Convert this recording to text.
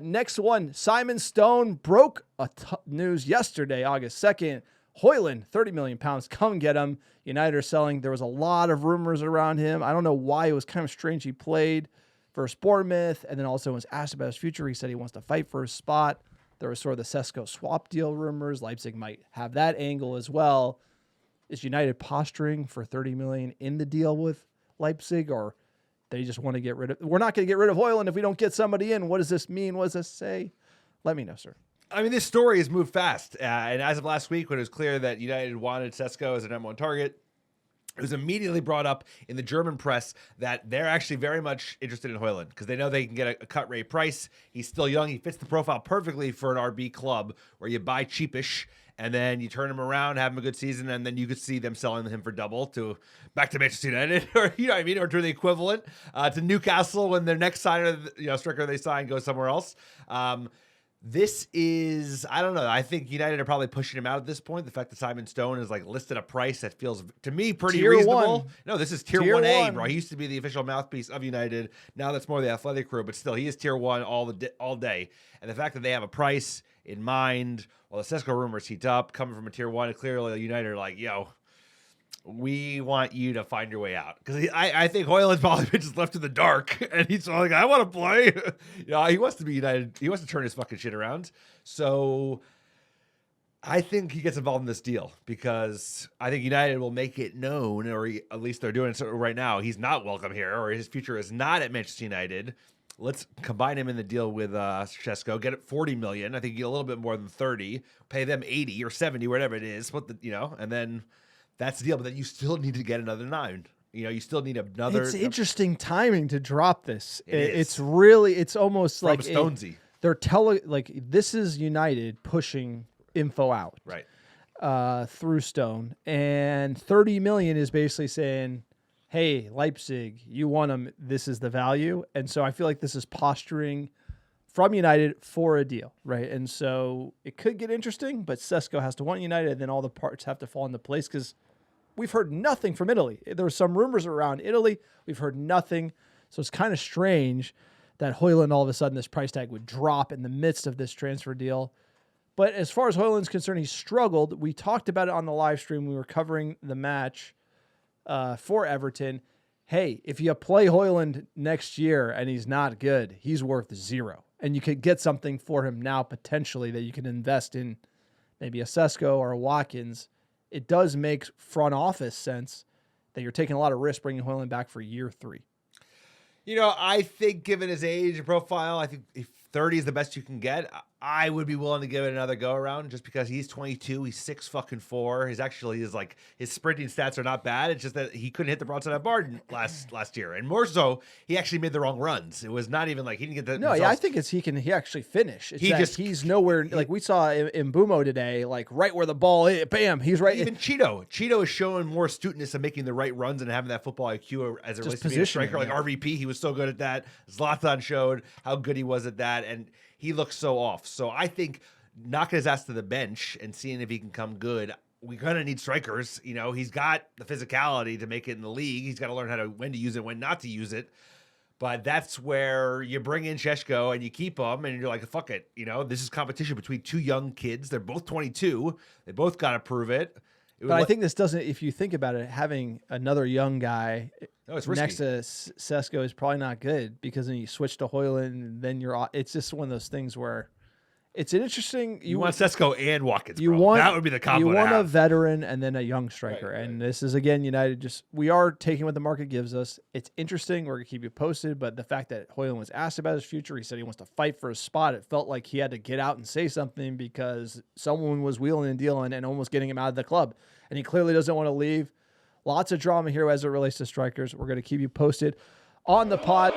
Next one, Simon Stone broke news yesterday, August 2nd. Hojlund, 30 million pounds. Come get him. United are selling. There was a lot of rumors around him. I don't know why. It was kind of strange. He played for Bournemouth and then also was asked about his future. He said he wants to fight for his spot. There was sort of the Sesko swap deal rumors. Leipzig might have that angle as well. Is United posturing for 30 million in the deal with Leipzig, or they just want to get rid of? We're not going to get rid of Hojlund if we don't get somebody in. What does this mean? What does this say? Let me know, sir. I mean, this story has moved fast. And as of last week, when it was clear that United wanted Sesko as an number one target, it was immediately brought up in the German press that they're actually very much interested in Hojlund because they know they can get a cut rate price. He's still young. He fits the profile perfectly for an RB club where you buy cheapish and then you turn him around, have him a good season, and then you could see them selling him for double back to Manchester United, or you know what I mean, or to the equivalent to Newcastle when their next signer, striker they sign goes somewhere else. This is, I don't know. I think United are probably pushing him out at this point. The fact that Simon Stone is like listed a price that feels to me pretty tier reasonable. One. No, this is tier 1A, bro. He used to be the official mouthpiece of United. Now that's more the athletic crew, but still, he is tier 1 all day. And the fact that they have a price in mind, while the Sesko rumors heat up, coming from a tier 1, clearly United are like, yo, we want you to find your way out. Because I think Hojlund's probably been just left in the dark. And he's like, I want to play. He wants to be United. He wants to turn his fucking shit around. So I think he gets involved in this deal because I think United will make it known, or at least they're doing it right now, he's not welcome here, or his future is not at Manchester United. Let's combine him in the deal with Sesko, get it 40 million. I think you get a little bit more than 30, pay them 80 or 70, whatever it is, and then that's the deal, but then you still need to get another 9. You still need another. It's interesting timing to drop this. It's almost from like Stonesy. They're this is United pushing info out, right, through Stone, and 30 million is basically saying, hey, Leipzig, you want him. This is the value, and so I feel like this is posturing from United for a deal, right? And so it could get interesting, but Sesko has to want United, and then all the parts have to fall into place because we've heard nothing from Italy. There were some rumors around Italy. We've heard nothing. So it's kind of strange that Hojlund, all of a sudden, this price tag would drop in the midst of this transfer deal. But as far as Hojlund's concerned, he struggled. We talked about it on the live stream. We were covering the match for Everton. Hey, if you play Hojlund next year and he's not good, he's worth 0. And you could get something for him now potentially that you can invest in, maybe a Sesko or a Watkins. It does make front office sense that you're taking a lot of risk bringing Hojlund back for year 3. I think given his age and profile, I think if 30 is the best you can get, I would be willing to give it another go around just because he's 22. He's 6'4". His sprinting stats are not bad. It's just that he couldn't hit the broadside bar last year. And more so, he actually made the wrong runs. It was not even like he didn't get the results. Yeah, I think he actually finish. He's nowhere, like we saw in Mbumo today, like right where the ball is, bam, he's right. Even Cheeto is showing more astuteness of making the right runs and having that football IQ as it relates to being a striker. Like RVP, he was so good at that. Zlatan showed how good he was at that, and he looks so off. So I think knocking his ass to the bench and seeing if he can come good. We're going to need strikers. He's got the physicality to make it in the league. He's got to learn when to use it, when not to use it. But that's where you bring in Sesko and you keep him and you're like, fuck it. This is competition between 2 young kids. They're both 22. They both got to prove it. But I think this doesn't, if you think about it, having another young guy next to Sesko is probably not good because then you switch to Hojlund and then it's just one of those things where it's an interesting. You want Sesko and Watkins, that would be the combo. You want a veteran and then a young striker. Right. And this is, again, United we are taking what the market gives us. It's interesting. We're going to keep you posted. But the fact that Hojlund was asked about his future, he said he wants to fight for his spot. It felt like he had to get out and say something because someone was wheeling and dealing and almost getting him out of the club. And he clearly doesn't want to leave. Lots of drama here as it relates to strikers. We're going to keep you posted on the pod.